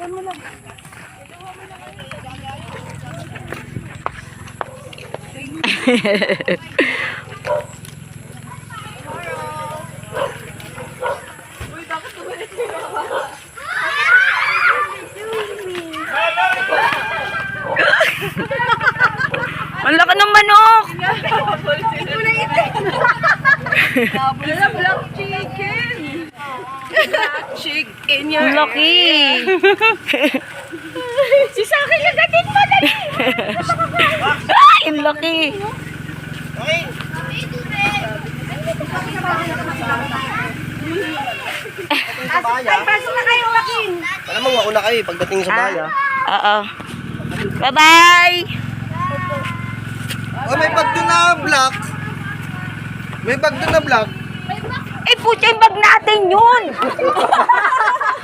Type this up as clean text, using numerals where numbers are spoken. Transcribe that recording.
Balikan mo lang. Ang laki ng manok! Black chicken! Black chicken your Ang laki! Si Saki, kagatin mo! Dali! Ay, ang laki! Ay, pasok na kayo, Joaquin! Alam mo, mauna kayo pagdating sa bayan. Oo. Bye-bye! Oh, may bag doon na black. May bag doon na black. Eh, putya, yung bag natin yun!